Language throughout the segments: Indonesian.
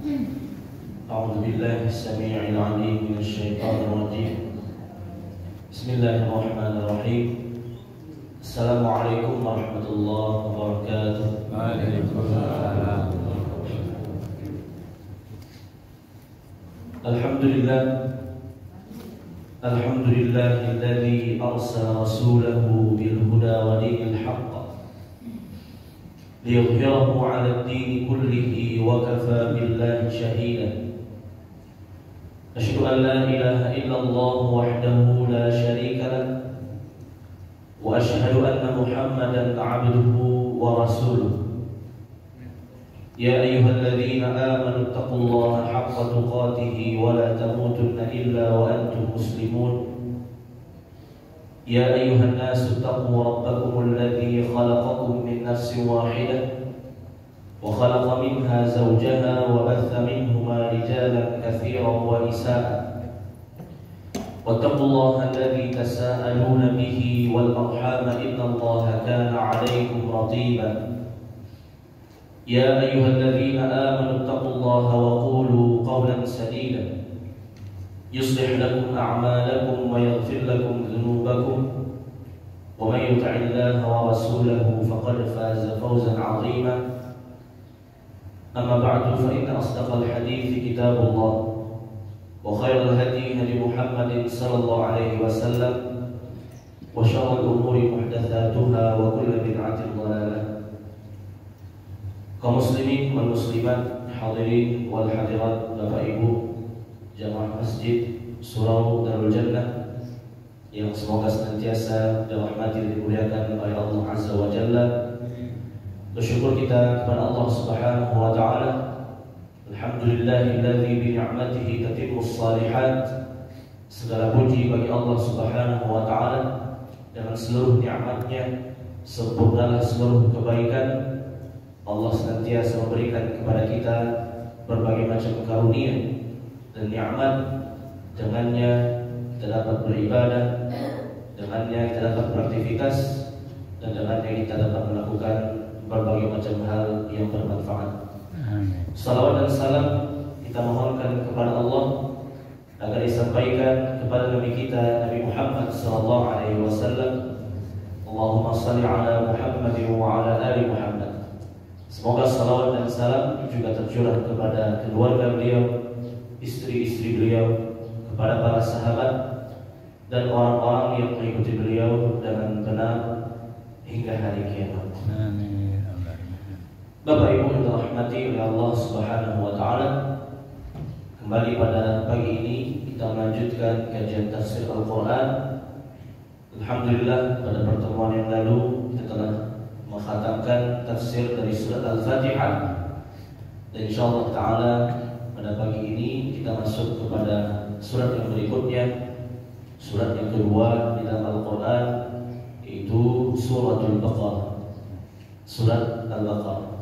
أعوذ بالله السميع العليم من الشيطان الرجيم. بسم الله الرحمن الرحيم. السلام عليكم ورحمة الله وبركاته. Waalaikumsalam. الحمد لله الحمد لله الذي أرسل رسوله بالهدى ودين الحق ليظهره على الدين كله وكفى بالله شهيدا. أشهد أن لا إله إلا الله وحده لا شريك له وأشهد أن محمدا عبده ورسوله. يا أيها الذين آمنوا اتقوا الله حق تقاته ولا تموتن إلا وأنتم مسلمون. يا أيها الناس اتقوا ربكم الذي خلقكم من نفس واحدة وخلق منها زوجها وبث منهما رجالا كثيرا ونساء واتقوا الله الذي تساءلون به والأرحام إن الله كان عليكم رقيبا. يا أيها الذين آمنوا اتقوا الله وقولوا قولا سديدا يصلح لكم أعمالكم ويغفر لكم ذنوبكم ومن يطع الله ورسوله فقد فاز فوزا عظيما. أما بعد فإن أصدق الحديث كتاب الله وخير الهدي هدي محمد صلى الله عليه وسلم وشر الأمور محدثاتها وكل بدعة ضلالة. Kaum muslimin wal muslimat, hadirin wal hadirat, Bapak Ibu jamaah masjid Surau Darul Jannah yang semoga senantiasa dirahmati dan dimuliakan oleh Allah Azza wa Jalla. Bersyukur kita kepada Allah Subhanahu wa taala. Alhamdulillahilladzi bi ni'matihi tatimmus shalihat. Segala puji bagi Allah Subhanahu wa taala, dengan seluruh nikmat-Nya sempurnalah seluruh kebaikan. Allah senantiasa memberikan kepada kita berbagai macam karunia dan nikmat. Dengannya kita dapat beribadah, dengannya kita dapat beraktivitas, dan dengannya kita dapat melakukan berbagai macam hal yang bermanfaat. Salawat dan salam kita mohonkan kepada Allah agar disampaikan kepada Nabi kita Nabi Muhammad sallallahu alaihi wasallam. Allahumma shalli ala Muhammad wa ala ali Muhammad. Semoga salawat dan salam juga tercurah kepada keluarga beliau, istri-istri beliau, kepada para sahabat dan orang-orang yang mengikuti beliau dengan benar hingga hari kiamat. Amin. Bapak Ibu yang dirahmati oleh Allah Subhanahu wa taala, kembali pada pagi ini kita melanjutkan kajian tafsir Al-Qur'an. Alhamdulillah pada pertemuan yang lalu kita telah mengkhatamkan tafsir dari surat Al-Fatihah, dan insyaallah taala pada pagi ini kita masuk kepada surat yang berikutnya, surat yang kedua di dalam Al-Qur'an, yaitu suratul Baqarah. Surat Al-Baqarah.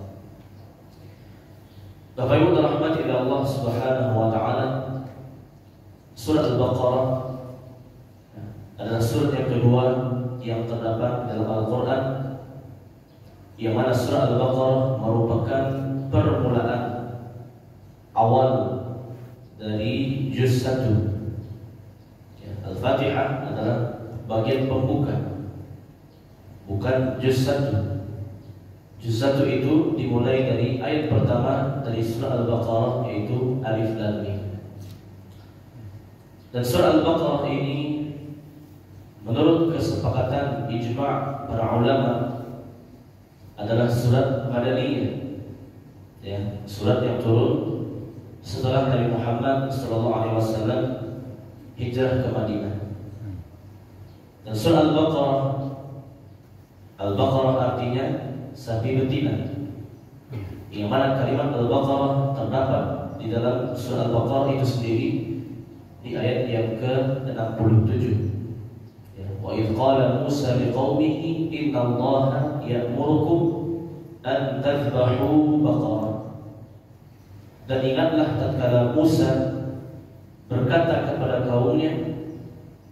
Bapak Ibu dirahmati oleh Allah Subhanahu wa taala, surat Al-Baqarah adalah surat yang kedua yang terdapat dalam Al-Qur'an, yang mana surah Al-Baqarah merupakan permulaan awal dari juz 1. Al-Fatihah adalah bagian pembuka, bukan juz 1. Juz 1 itu dimulai dari ayat pertama dari surah Al-Baqarah, yaitu Alif Lam Mim. Dan surah Al-Baqarah ini menurut kesepakatan ijma' para ulama adalah surat Madaniyah, ya, surat yang turun setelah Nabi Muhammad SAW hijrah ke Madinah. Dan surah Al-Baqarah artinya sapi betina, yang mana kalimat Al-Baqarah terdapat di dalam surah Al-Baqarah itu sendiri di ayat yang ke-67. Wa idh qala Musa liqaumihi innallaha ya'murukum an tadhbahu baqarah. Dan ingatlah tatkala Musa berkata kepada kaumnya,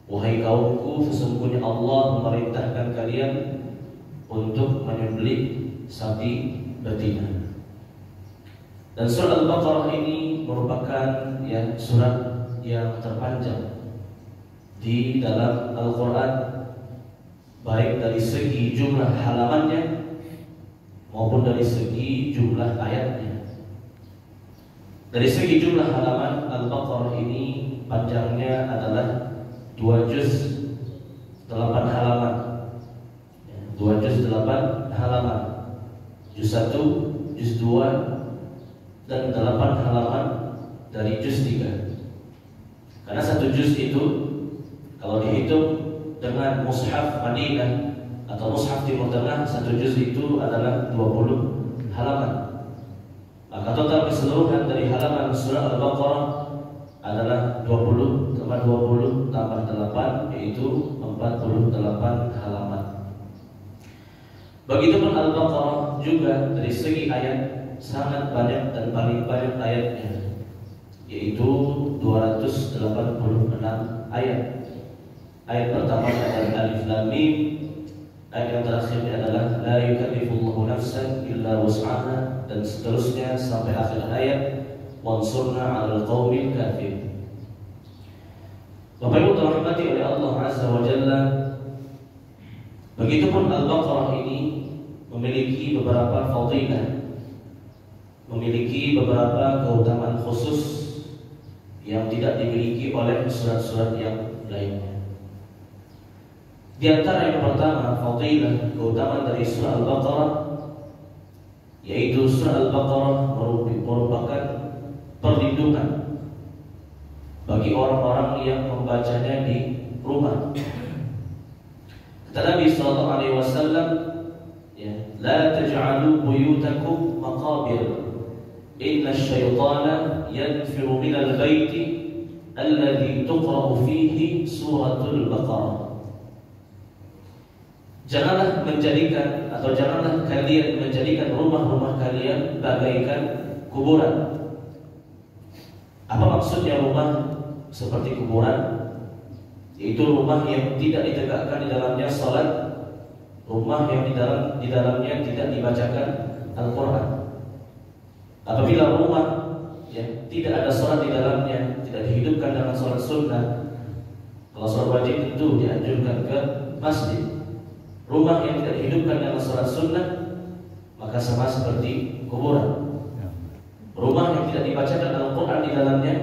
wahai kaumku, sesungguhnya Allah memerintahkan kalian untuk menyembelih sapi betina. Dan surah Al-Baqarah ini merupakan surat yang terpanjang di dalam Al-Quran, baik dari segi jumlah halamannya maupun dari segi jumlah ayatnya. Dari segi jumlah halaman, Al-Baqarah ini panjangnya adalah 2 juz 8 halaman. 2 juz 8 halaman. Juz 1, juz 2 dan 8 halaman dari juz 3. Karena 1 juz itu kalau dihitung dengan mushaf Madinah atau mushaf Timur Tengah, 1 juz itu adalah 20 halaman. Maka total keseluruhan dari halaman surah Al-Baqarah adalah 20 tambah 20 tambah 8, yaitu 48 halaman. Begitupun Al-Baqarah juga dari segi ayat sangat banyak dan paling banyak ayatnya, yaitu 286 ayat. Ayat pertama adalah Alif Lam Mim. Ayat yang terakhirnya adalah La yukallifullahu nafsan illa wus'aha, dan seterusnya sampai akhir ayat Wansurna 'alal qaumil kafir. Bapak Ibu dirahmati oleh Allah Azza wa Jalla, begitupun Al-Baqarah ini memiliki beberapa fadilah, memiliki beberapa keutamaan khusus yang tidak dimiliki oleh surat-surat yang lainnya. Di antara yang pertama, fadilah keutamaan dari surah Al-Baqarah, yaitu surah Al-Baqarah merupakan perlindungan bagi orang-orang yang membacanya di rumah. Kata Nabi sallallahu alaihi wasallam, la taj'alu buyutakum maqabir, inna asy-syaitana yanfiru minal baiti alladhi tuqra'u fihi suratul Baqarah. Janganlah menjadikan atau janganlah kalian menjadikan rumah-rumah kalian bagaikan kuburan. Apa maksudnya rumah seperti kuburan? Yaitu rumah yang tidak ditegakkan di dalamnya salat, rumah yang di dalamnya tidak dibacakan Al-Quran. Apabila rumah tidak ada salat di dalamnya, tidak dihidupkan dengan salat sunnah, kalau salat wajib tentu dianjurkan ke masjid. Rumah yang tidak dihidupkan dengan salat sunnah maka sama seperti kuburan. Rumah yang tidak dibacakan Al-Quran di dalamnya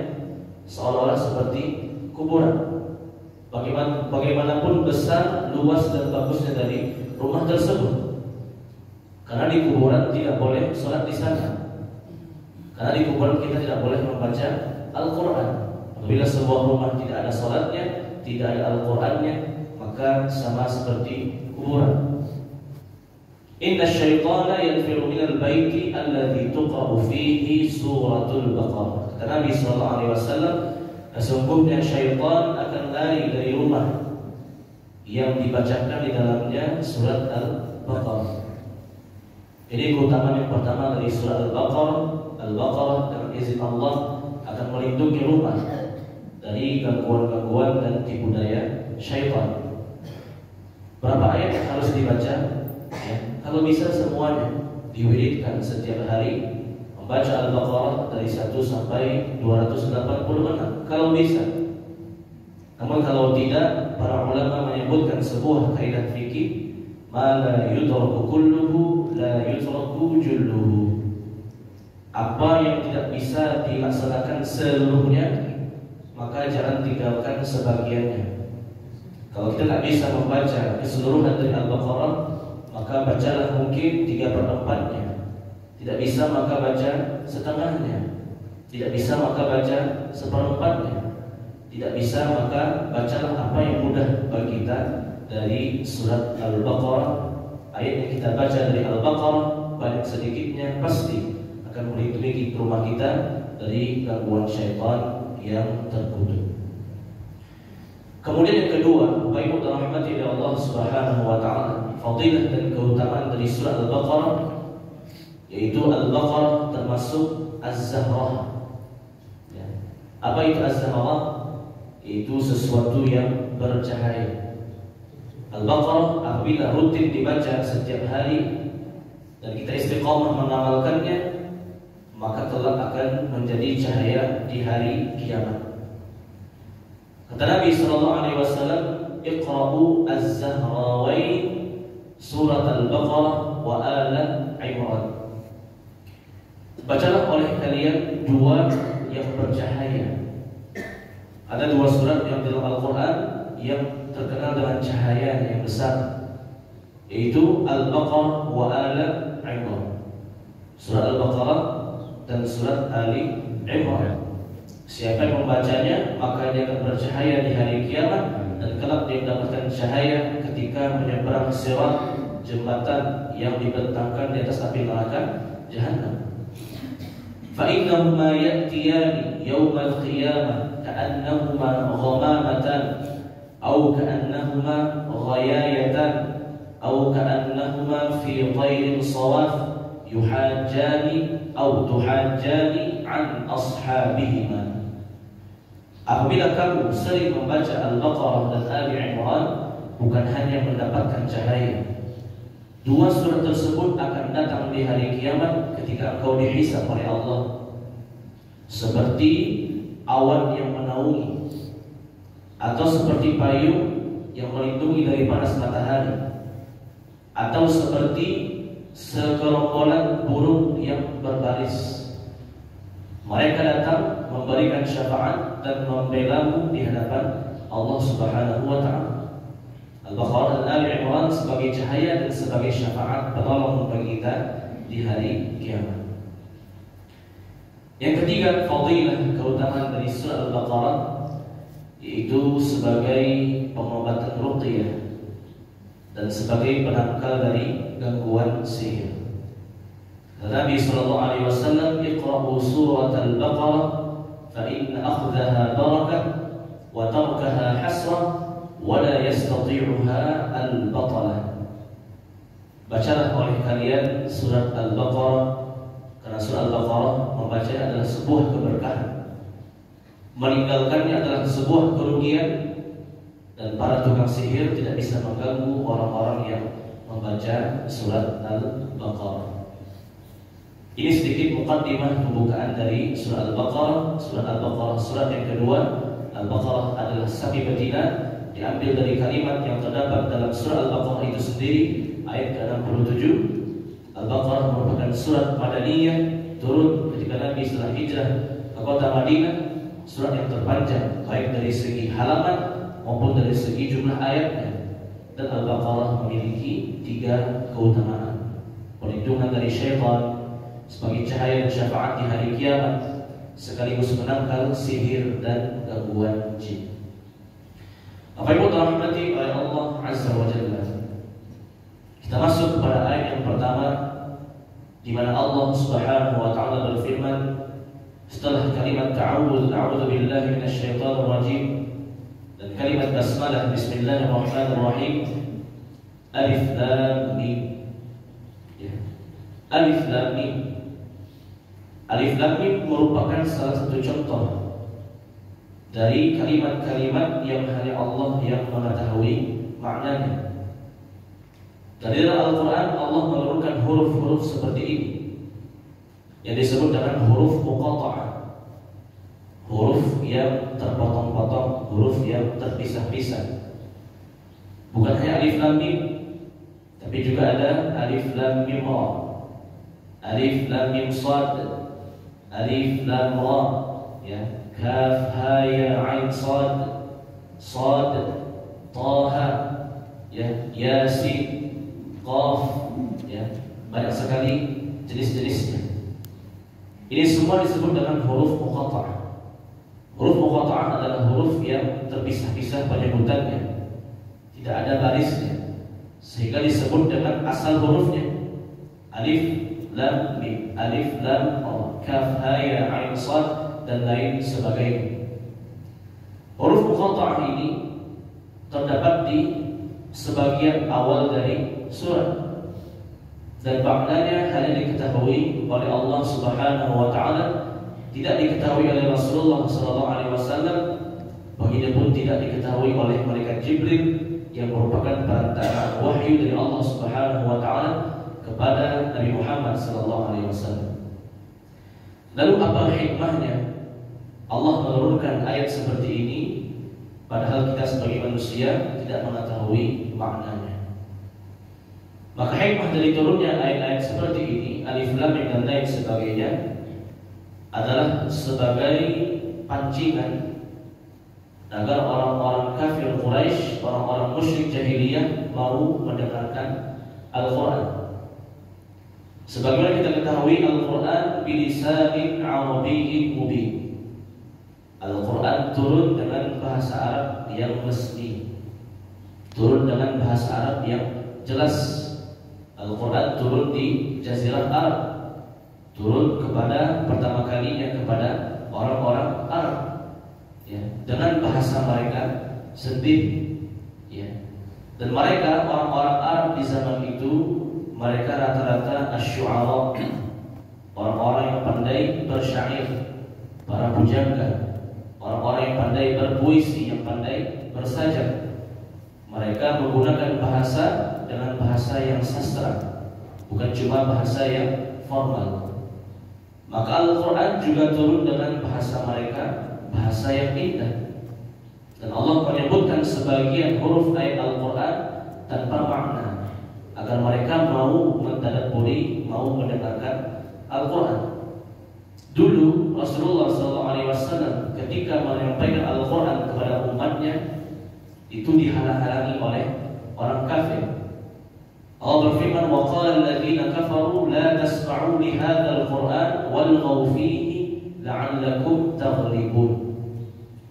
seolah-olah seperti kuburan. Bagaimanapun besar, luas dan bagusnya dari rumah tersebut, karena di kuburan tidak boleh sholat di sana. Karena di kuburan kita tidak boleh membaca Al-Quran. Apabila sebuah rumah tidak ada sholatnya, tidak ada Al-Qurannya, maka sama seperti kuburan. Inna syaitana yanfiru minal baiti alladhi tuqra'u fihi suratul Baqarah. Kata Nabi sallallahu alaihi wasallam, sesungguhnya syaitan akan lari dari rumah yang dibacakan di dalamnya surat Al-Baqarah. Ini keutamaan yang pertama dari surat Al-Baqarah. Al-Baqarah dengan izin Allah akan melindungi rumah dari gangguan-gangguan dan tipu daya syaitan. Berapa ayat yang harus dibaca? Kalau bisa semuanya diwiridkan setiap hari, membaca Al-Baqarah dari 1 sampai 286 kalau bisa. Namun kalau tidak, para ulama menyebutkan sebuah kaidah fikih, ma la yudraku kulluhu la yudraku julluhu. Apa yang tidak bisa dilaksanakan seluruhnya, maka jangan tinggalkan sebagiannya. Kalau kita tidak bisa membaca keseluruhan dari Al-Baqarah, maka bacalah mungkin 3/4-nya. Tidak bisa maka baca setengahnya. Tidak bisa maka baca 1/4-nya. Tidak bisa maka bacalah apa yang mudah bagi kita dari surat Al-Baqarah. Ayat yang kita baca dari Al-Baqarah banyak sedikitnya pasti akan melindungi rumah kita dari gangguan syaitan yang terkutuk. Kemudian yang kedua, Bapak Ibu dirahmati oleh Allah Subhanahu wa taala, fadilah dan keutamaan dari surah Al-Baqarah, yaitu Al-Baqarah termasuk Az-Zahrah. Apa itu Az-Zahrah? Itu sesuatu yang bercahaya. Al-Baqarah apabila rutin dibaca setiap hari dan kita istiqamah mengamalkannya, maka kelak akan menjadi cahaya di hari kiamat. Kata Nabi sallallahu alaihi wasallam, "Iqra'u az-Zahrawain, surat Al-Baqarah wa Al Imran." Bacalah oleh kalian dua yang bercahaya. Ada dua surat yang dalam Al-Quran yang terkenal dengan cahaya yang besar, yaitu Al-Baqarah wa Al Imran. Surat Al-Baqarah dan surat Ali Imran. Siapa yang membacanya maka dia akan bercahaya di hari kiamat, dan kelak dia mendapatkan cahaya ketika menyeberang sirat, jembatan yang dibentangkan di atas api neraka Jahannam. Fa innahuma ya'tiyani yawmal qiyamah ka'annahuma ghamamatan aw ka'annahuma ghayayatan aw ka'annahuma fi dhairin sawaf yuhajjani aw tuhajjani an ashabihima. Apabila kamu sering membaca Al-Baqarah dan Ali Imran, bukan hanya mendapatkan cahaya, dua surat tersebut akan datang di hari kiamat ketika engkau dihisab oleh Allah, seperti awan yang menaungi, atau seperti payung yang melindungi dari panas matahari, atau seperti segerombolan burung yang berbaris. Mereka datang memberikan syafaat dan membelamu di hadapan Allah Subhanahu wa taala. Al-Baqarah dan Ali Imran sebagai cahaya dan sebagai syafaat penolong bagi kita di hari kiamat. Yang ketiga, fadilah, keutamaan dari surah Al-Baqarah, yaitu sebagai pengobatan ruqyah dan sebagai penangkal dari gangguan sihir. Nabi sallallahu alaihi wasallam, "Iqra'u surat Al-Baqarah fa inna akhdaha barakah wa tarkaha hasrah wa la yastati'uha al-batalah." Bacalah oleh kalian surat Al-Baqarah, karena surat Al-Baqarah membacanya adalah sebuah keberkahan, meninggalkannya adalah sebuah kerugian, dan para tukang sihir tidak bisa mengganggu orang-orang yang membaca surat Al-Baqarah. Ini sedikit muqaddimah pembukaan dari surah Al-Baqarah. Surah Al-Baqarah surat yang kedua. Al-Baqarah adalah sapi betina, diambil dari kalimat yang terdapat dalam surah Al-Baqarah itu sendiri, ayat ke-67. Al-Baqarah merupakan surat Madaniyah, turun ketika Nabi setelah hijrah ke kota Madinah. Surat yang terpanjang baik dari segi halaman maupun dari segi jumlah ayatnya. Dan Al-Baqarah memiliki 3 keutamaan: perlindungan dari syaitan sebagai cahaya dan syafaat di hari kiamat, sekaligus menangkal sihir dan gangguan jin. Apa yang dirahmati oleh Allah Azza wa Jalla, kita masuk kepada ayat yang pertama, di mana Allah Subhanahu wa taala berfirman setelah kalimat ta'awudz, a'udzu billahi minasyaitonir rajim, dan kalimat basmalah, bismillahirrahmanirrahim, alif lam mim. Alif lam mim. Alif lam mim merupakan salah satu contoh dari kalimat-kalimat yang hanya Allah yang mengetahui maknanya. Dari dalam Al-Quran Allah menurunkan huruf-huruf seperti ini yang disebut dengan huruf muqatta'ah, huruf yang terpotong-potong, huruf yang terpisah-pisah. Bukan hanya alif lam mim, tapi juga ada alif lam mim ra, alif lam mim sad, alif lam ra, ya, kaf ha ya ain sad, sad taha, ya, yasin, qaf, ya, banyak sekali jenis-jenisnya. Ini semua disebut dengan huruf muqatta'ah. Huruf muqatta'ah adalah huruf yang terpisah-pisah penyebutannya, tidak ada barisnya, sehingga disebut dengan asal hurufnya alif lam mim, alif lam ra, kaf ha ya ain sad, dan lain sebagainya. Huruf muqatta'ah ini terdapat di sebagian awal dari surat, dan maknanya hanya diketahui oleh Allah Subhanahu wa taala, tidak diketahui oleh Rasulullah sallallahu alaihi wasallam, begitupun tidak diketahui oleh malaikat Jibril yang merupakan perantara wahyu dari Allah Subhanahu wa taala kepada Nabi Muhammad sallallahu alaihi wasallam. Lalu apa hikmahnya Allah menurunkan ayat seperti ini padahal kita sebagai manusia tidak mengetahui maknanya? Maka hikmah dari turunnya ayat-ayat seperti ini, Alif Lam Mim dan lain sebagainya, adalah sebagai pancingan agar orang-orang kafir Quraisy, orang-orang musyrik jahiliyah mau mendengarkan Al-Quran. Sebagaimana kita ketahui, Al-Quran bilisanin Arabiyyin mubin. Al-Quran turun dengan bahasa Arab yang resmi, turun dengan bahasa Arab yang jelas. Al-Quran turun di Jazirah Arab, turun kepada pertama kalinya kepada orang-orang Arab, ya, dengan bahasa mereka sendiri, ya. Dan mereka orang-orang Arab di zaman itu, mereka rata-rata asy'ara, orang-orang yang pandai bersyair, para pujangga, orang-orang yang pandai berpuisi, yang pandai bersajak. Mereka menggunakan bahasa dengan bahasa yang sastra, bukan cuma bahasa yang formal. Maka Al-Quran juga turun dengan bahasa mereka, bahasa yang indah. Dan Allah menyebutkan sebagian huruf ayat Al-Quran tanpa makna, agar mereka mau mentadabburi, mau mendengarkan Al-Quran. Dulu Rasulullah SAW ketika menyampaikan Al-Quran kepada umatnya, itu dihalang-halangi oleh orang kafir. Allah berfirman, wa qala alladziina kafaru la tasma'u li hadzal Qur'an walghaw fihi la'allakum taghlibun.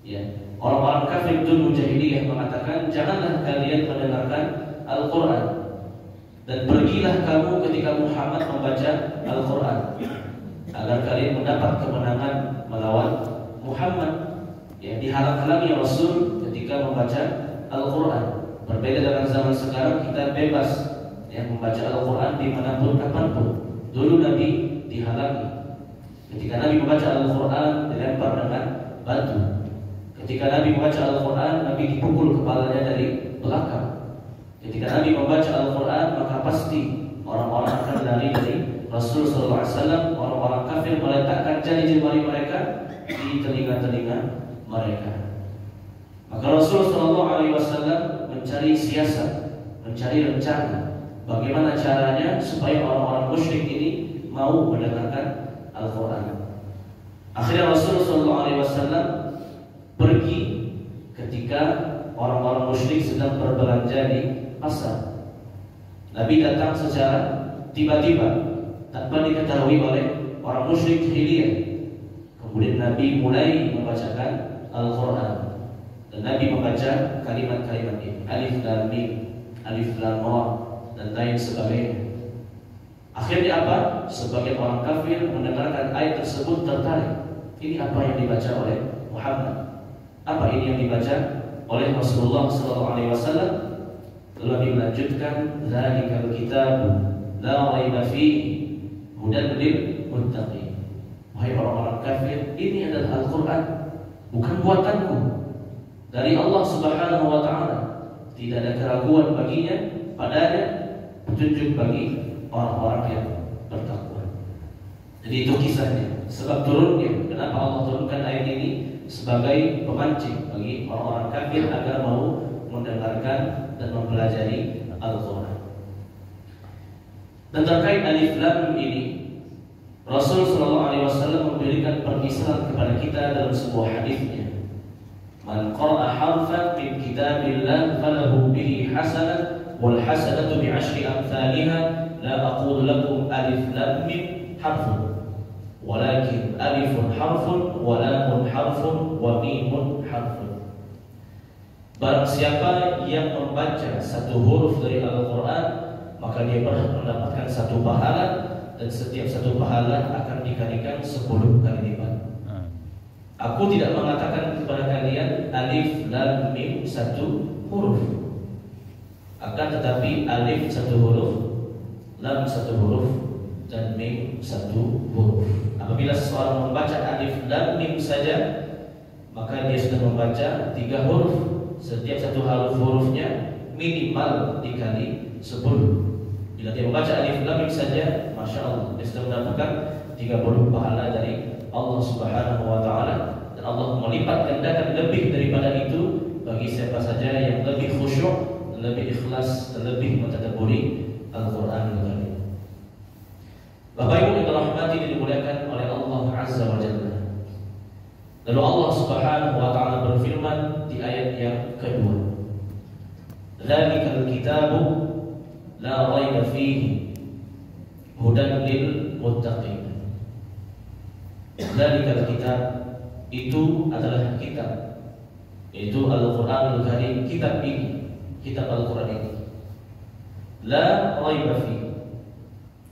Ya, orang-orang kafir dulu jahiliyah mengatakan, janganlah kalian mendengarkan Al-Quran, dan pergilah kamu ketika Muhammad membaca Al-Quran, agar kalian mendapat kemenangan melawan Muhammad. Ya, dihalang-halangi Rasul ketika membaca Al-Quran. Berbeda dengan zaman sekarang, kita bebas, ya, membaca Al-Quran dimanapun kapanpun. Dulu Nabi dihalangi. Ketika Nabi membaca Al-Quran, dilempar dengan batu. Ketika Nabi membaca Al-Quran, Nabi dipukul kepalanya dari belakang. Ketika Nabi membaca Al-Quran, maka pasti orang-orang akan lari dari Rasul SAW. Orang-orang kafir meletakkan jari jemari mereka di telinga-telinga mereka. Maka Rasul SAW mencari siasat, mencari rencana, bagaimana caranya supaya orang-orang musyrik ini mau mendengarkan Al-Quran. Akhirnya Rasul SAW pergi ketika orang-orang musyrik sedang berbelanja di pasar. Nabi datang secara tiba-tiba tanpa diketahui oleh orang musyrik jahiliyah. Kemudian Nabi mulai membacakan Al-Quran, dan Nabi membaca kalimat-kalimat ini, Alif Lam Mim, Alif Lam Ra, dan lain sebagainya. Akhirnya apa? Sebagian orang kafir mendengarkan ayat tersebut tertarik. Ini apa yang dibaca oleh Muhammad? Apa ini yang dibaca oleh Rasulullah SAW? Lalu Nabi melanjutkan, Dzalikal kitabu la raiba fihi hudan lil muttaqin. Wahai orang-orang kafir, ini adalah Al-Quran, bukan buatanku, dari Allah Subhanahu wa Ta'ala. Tidak ada keraguan baginya, padanya petunjuk bagi orang-orang yang bertakwa. Jadi itu kisahnya, sebab turunnya. Kenapa Allah turunkan ayat ini? Sebagai pemancing bagi orang-orang kafir agar mau mendengarkan dan mempelajari Al-Quran. Dan terkait Alif Lam ini, Rasul SAW memberikan permisalan kepada kita dalam sebuah hadisnya. Man qara'a harfan min kitabillah falahu bihi hasanah wal hasanatu bi 'ashri amsalha. La aqulu lakum alif lam mim harfun, walakin alifun harfun wa lamun harfun wa mimun harfun. Barang siapa yang membaca satu huruf dari Al-Quran, maka dia berhak mendapatkan satu pahala, dan setiap satu pahala akan dikalikan 10 kali lipat. Aku tidak mengatakan kepada kalian Alif Lam Mim satu huruf, akan tetapi Alif satu huruf, Lam satu huruf, dan Mim satu huruf. Apabila seseorang membaca Alif Lam Mim saja, maka dia sudah membaca 3 huruf. Setiap satu hurufnya minimal dikali 10. Bila dia membaca Alif Lam Mim saja, Masya Allah, dia sudah mendapatkan 30 pahala dari Allah Subhanahu wa taala, dan Allah melipat gandakan lebih daripada itu bagi siapa saja yang lebih khusyuk, lebih ikhlas, dan lebih mentadabburi Al-Qur'anul Karim. Bapak Ibu yang dirahmati dan dimuliakan oleh Allah Azza wa Jalla. Lalu Allah Subhanahu wa taala berfirman di ayat yang kedua, "Dzalikal kitabu la raiba fihi hudan lil muttaqin." Dzalikal kitab, itu adalah kitab, yaitu Al-Qur'anul Karim. Kitab ini, kitab Al-Qur'an ini, la raiba fihi,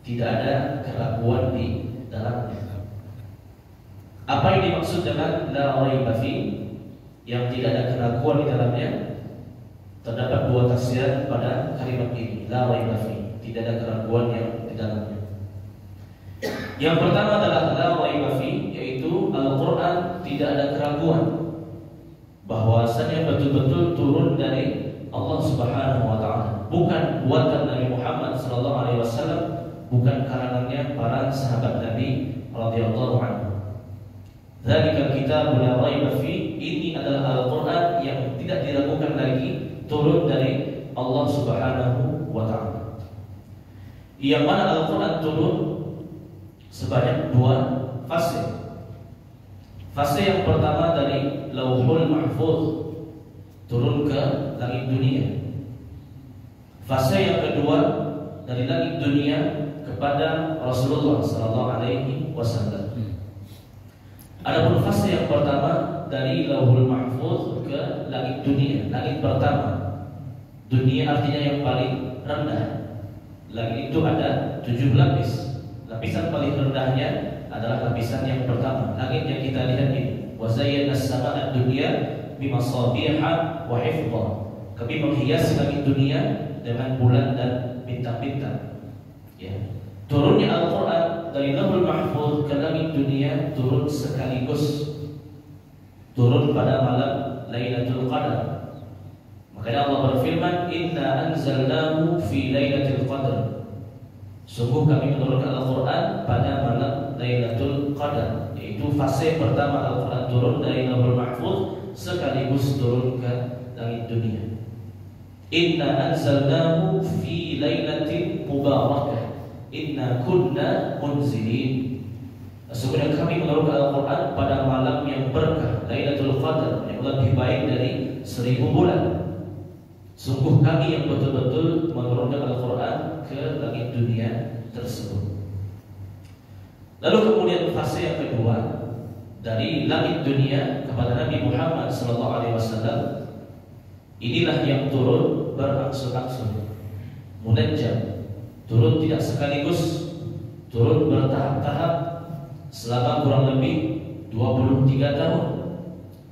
tidak ada keraguan di dalamnya. Apa yang dimaksud dengan la raiba fi, yang tidak ada keraguan di dalamnya? Terdapat dua tafsir pada kalimat ini, la raiba fi, tidak ada keraguan yang di dalamnya. Yang pertama adalah la raiba fi, yaitu Al-Qur'an tidak ada keraguan bahwasanya betul-betul turun dari Allah Subhanahu wa taala, bukan buatan Nabi Muhammad sallallahu alaihi wasallam, bukan karangannya para sahabat Nabi radhiyallahu anhu. Dzalikal kitab la raiba fi, ini adalah Al-Qur'an yang tidak diragukan lagi turun dari Allah Subhanahu wa taala. Yang mana Al-Qur'an turun sebanyak dua fase. Fase yang pertama dari Lauhul Mahfuz turun ke langit dunia. Fase yang kedua dari langit dunia kepada Rasulullah sallallahu alaihi wasallam. Adapun fase yang pertama dari Lauhul Mahfuz ke langit dunia, langit pertama. Dunia artinya yang paling rendah. Langit itu ada 7 lapis. Lapisan paling rendahnya adalah lapisan yang pertama. Langit yang kita lihat ini, wa zayyana as-samaa'a ad-dunya bimasabiha wa hifdha. Kami menghias langit dunia dengan bulan dan bintang-bintang. Ya. Turunnya Al-Qur'an dari Lauhul Mahfuz ke langit dunia turun sekaligus, turun pada malam Lailatul Qadar. Makanya Allah berfirman, "Inna anzalnahu fi Lailatul Qadar." Sungguh kami menurunkan Al-Qur'an pada malam Lailatul Qadar, yaitu fase pertama Al-Qur'an turun dari Lauhul Mahfuz sekaligus turun ke langit dunia. Inna anzalnahu fi lailatin mubarakah, inna kunna munzilin. Sesungguhnya kami menurunkan Al-Qur'an pada malam yang berkah, Lailatul Qadar, yang lebih baik dari 1000 bulan. Sungguh kami yang betul-betul menurunkan Al-Qur'an ke langit dunia tersebut. Lalu kemudian fase yang kedua dari langit dunia kepada Nabi Muhammad SAW. Inilah yang turun berangsur-angsur, munajjam, turun tidak sekaligus, turun bertahap-tahap selama kurang lebih 23 tahun.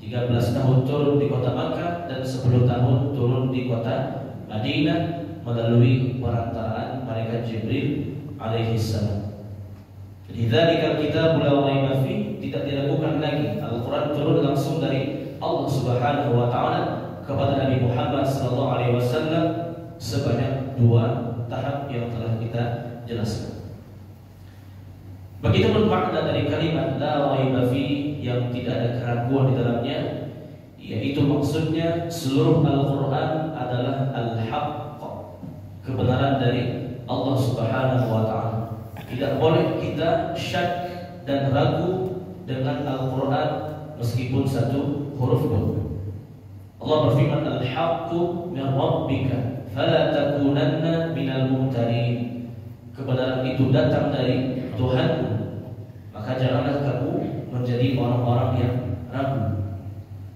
13 tahun turun di kota Makkah dan 10 tahun turun di kota Madinah melalui perantaraan malaikat Jibril alaihi salam. Jadi dzalikal kitab la raiba fi, tidak diragukan lagi Al-Qur'an turun langsung dari Allah Subhanahu wa taala kepada Nabi Muhammad sallallahu alaihi wasallam sebanyak 2 tahap yang telah kita jelaskan. Begitu makna dari kalimat la raiba fi, yang tidak ada keraguan di dalamnya, yaitu maksudnya seluruh Al-Qur'an adalah al-haqq, kebenaran dari Allah Subhanahu wa taala. Tidak boleh kita syak dan ragu dengan Al-Qur'an meskipun satu huruf pun. Allah berfirman, al-haqqu min rabbika fala takunanna minal mumtarin. Kebenaran itu datang dari Tuhanmu, maka janganlah kamu menjadi orang-orang yang ragu.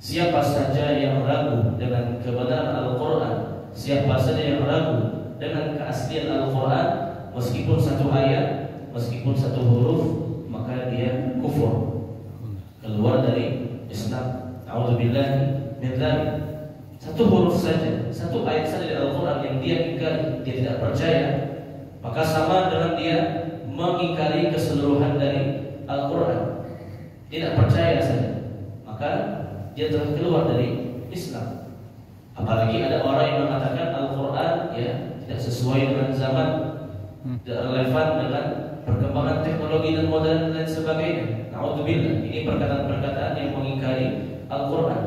Siapa saja yang ragu dengan kebenaran Al-Qur'an, siapa saja yang ragu dengan keaslian Al-Qur'an, meskipun satu ayat, meskipun satu huruf, maka dia kufur, keluar dari Islam. A'udzubillahi min dzalik. Satu huruf saja, satu ayat saja dari Al-Qur'an yang dia ingkari, dia tidak percaya, maka sama dengan dia mengingkari keseluruhan dari Al-Qur'an. Tidak percaya saja, maka dia telah keluar dari Islam. Apalagi ada orang yang mengatakan Al-Qur'an ya tidak sesuai dengan zaman, tidak relevan dengan perkembangan teknologi dan modern dan lain sebagainya. Na'udzubillah, ini perkataan-perkataan yang mengingkari Al-Quran.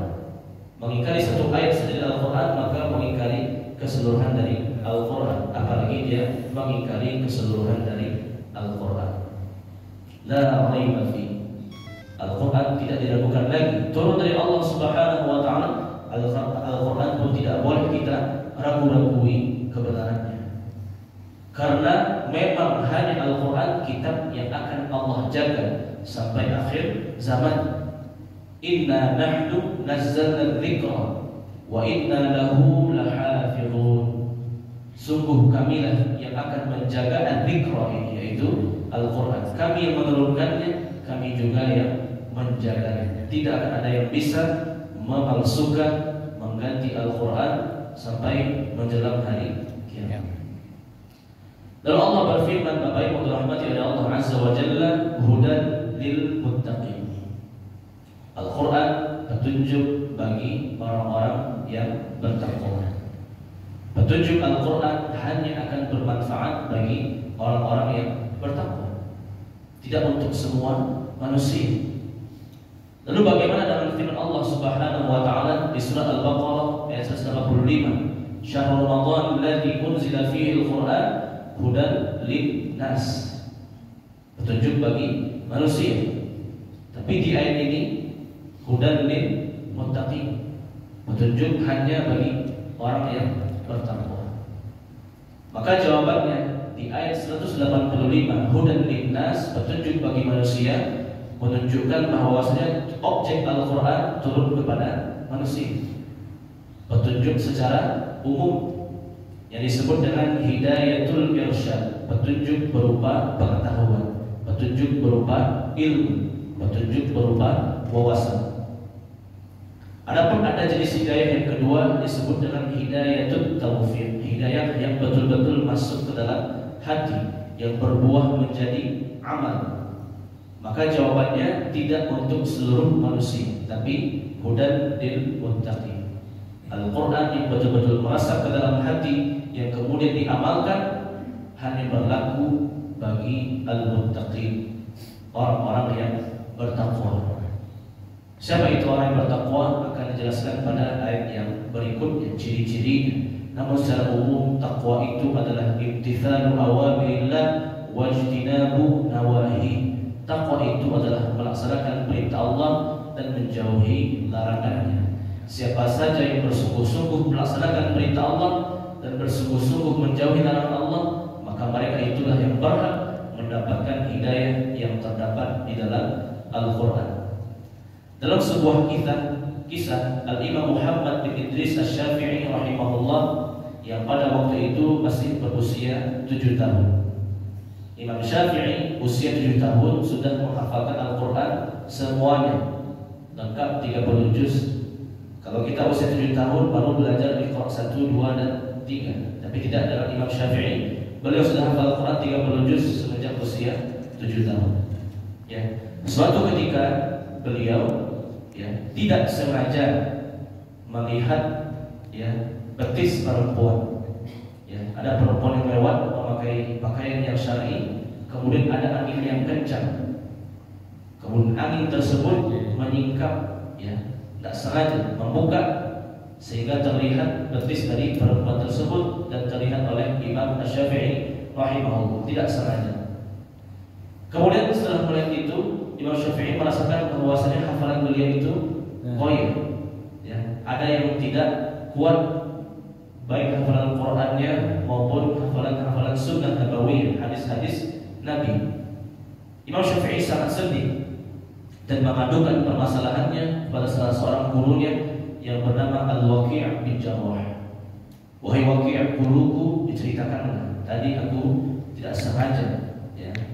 Mengingkari satu ayat saja dari Al-Quran, maka mengingkari keseluruhan dari Al-Quran. Apalagi dia mengingkari keseluruhan dari Al-Quran. La raiba fi. Al-Quran tidak diragukan lagi, turun dari Allah Subhanahu wa taala. Al-Quran pun tidak boleh kita ragu-ragui kebenarannya. Karena memang hanya Al-Quran kitab yang akan Allah jaga sampai akhir zaman. Inna nahnu nazzalna dzikra wa inna lahu lahafizun. Sungguh kamilah yang akan menjaga dzikra ini, yaitu Al-Quran. Kami yang menurunkannya, kami juga yang menjaganya. Tidak akan ada yang bisa memalsukan, mengganti Al-Quran sampai menjelang hari kiamat. Lalu Allah berfirman, Bapak Ibu dirahmati oleh Allah Azza wa Jalla, hudan lil muttaqin. Al-Quran petunjuk bagi orang-orang yang bertakwa. Petunjuk Al-Quran hanya akan bermanfaat bagi orang-orang yang bertakwa, tidak untuk semua manusia. Lalu bagaimana dengan firman Allah Subhanahu wa taala di surah Al-Baqarah ayat 185, Syahrul Ramadan alladzi unzila fihi al-Qur'an hudan lin-nas. Petunjuk bagi manusia. Tapi di ayat ini hudan lil muttaqin. Petunjuk hanya bagi orang yang bertakwa. Maka jawabannya di ayat 185, hudan lin-nas, petunjuk bagi manusia, menunjukkan bahwasanya objek Al-Quran turun kepada manusia. Petunjuk secara umum yang disebut dengan hidayatul irsyad, petunjuk berupa pengetahuan, petunjuk berupa ilmu, petunjuk berupa wawasan. Adapun ada jenis hidayah yang kedua disebut dengan hidayatul taufiq, hidayah yang betul-betul masuk ke dalam hati, yang berbuah menjadi amal. Maka jawabannya tidak untuk seluruh manusia, tapi hudan lil muttaqin. Al-Quran yang betul-betul merasuk ke dalam hati, yang kemudian diamalkan, hanya berlaku bagi al-muttaqin, orang-orang yang bertakwa. Siapa itu orang yang bertakwa akan dijelaskan pada ayat yang berikutnya, ciri-cirinya. Namun secara umum takwa itu adalah imtithalu awamirillah wajtinabu nawahi. Takwa itu adalah melaksanakan perintah Allah dan menjauhi larangannya. Siapa saja yang bersungguh-sungguh melaksanakan perintah Allah dan bersungguh-sungguh menjauhi larangan Allah, maka mereka itulah yang berhak mendapatkan hidayah yang terdapat di dalam Al-Quran. Dalam sebuah kisah Al-Imam Muhammad bin Idris Asy-Syafi'i rahimahullah, yang pada waktu itu masih berusia 7 tahun. Imam Syafi'i usia 7 tahun sudah menghafalkan Al-Quran semuanya, lengkap 30 juz. Kalau kita usia 7 tahun baru belajar Iqra 1, 2, dan 3. Tapi tidak dengan Imam Syafi'i. Beliau sudah hafal Al-Quran 30 juz semenjak usia 7 tahun. Ya. Suatu ketika beliau tidak sengaja melihat betis perempuan. Ada perempuan yang lewat memakai pakaian yang syar'i, kemudian ada angin yang kencang. Kemudian angin tersebut menyingkap, tidak sengaja membuka sehingga terlihat betis dari perempuan tersebut dan terlihat oleh Imam Asy-Syafi'i rahimahullah, tidak sengaja. Kemudian setelah melihat itu, Imam Syafi'i merasakan bahwasanya hafalan beliau itu koir. Ada yang tidak kuat, baik hafalan Qur'annya maupun hafalan sunnah nabawiyah, hadis-hadis Nabi. Imam Syafi'i sangat sedih dan mengadukan permasalahannya pada salah seorang gurunya yang bernama Al-Waqi' bin Jarrah. Wahai Waqi', guruku, diceritakan tadi aku tidak sengaja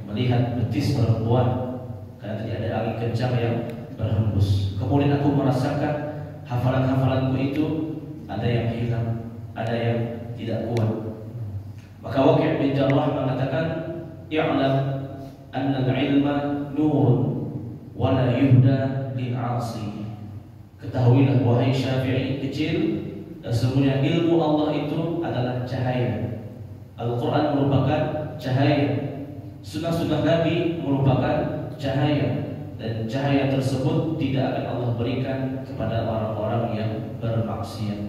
melihat betis perempuan karena tadi ada angin kencang yang berhembus. Kemudian aku merasakan hafalan-hafalanku itu ada yang hilang, ada yang tidak kuat. Maka Waqi' bin Jarrah mengatakan, "I'lam anna al-'ilma nurun wa la yuhda lil 'asi." Ketahuilah wahai Syafi'i kecil, sesungguhnya ilmu Allah itu adalah cahaya. Al-Quran merupakan cahaya Sunnah-sunnah Nabi merupakan cahaya, dan cahaya tersebut tidak akan Allah berikan kepada orang-orang yang bermaksiat.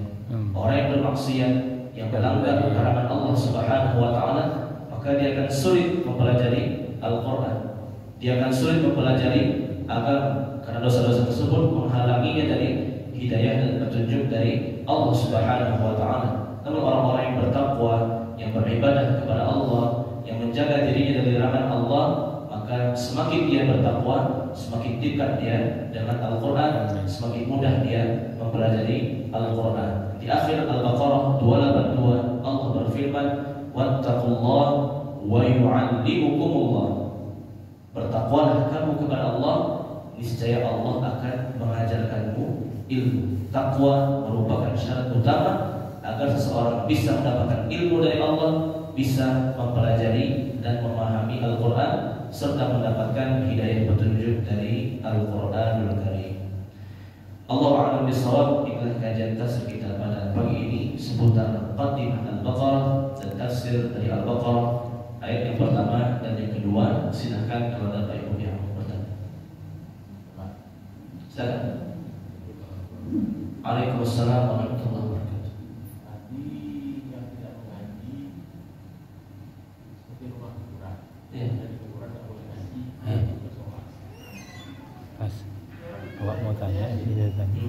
Orang yang bermaksiat, yang melanggar larangan Allah Subhanahu wa taala, maka dia akan sulit mempelajari Al-Qur'an. Dia akan sulit mempelajari agama karena dosa-dosa tersebut menghalanginya dari hidayah dan petunjuk dari Allah Subhanahu wa taala. Namun orang-orang yang bertakwa, yang beribadah kepada Allah, yang menjaga dirinya dari larangan Allah, maka semakin dia bertakwa, semakin dekat dia dengan Al-Qur'an, semakin mudah dia mempelajari Al-Qur'an. Di akhir Al-Baqarah 282 Allah berfirman, "Wattaqullah wa yu'allimukumullah." Bertakwalah kamu kepada Allah, niscaya Allah akan mengajarkanmu ilmu. Takwa merupakan syarat utama agar seseorang bisa mendapatkan ilmu dari Allah, bisa mempelajari dan memahami Al-Qur'an serta mendapatkan hidayah petunjuk dari Al-Qur'anul Karim. Allah a'lam bishawab. Inilah kajian tafsir kita pada pagi ini seputar Muqaddimah Al-Baqarah dan tafsir dari Al-Baqarah ayat yang pertama dan yang kedua. Silahkan kalau ada Bapak Ibu yang mau bertanya. Silakan. Waalaikumsalam warahmatullahi wabarakatuh. Tadi yang tidak mengaji seperti rumah kuburan. Iya. Dari kuburan tidak boleh ngaji. Iya. Sholat. Pas. Awak mau tanya, dia tanya.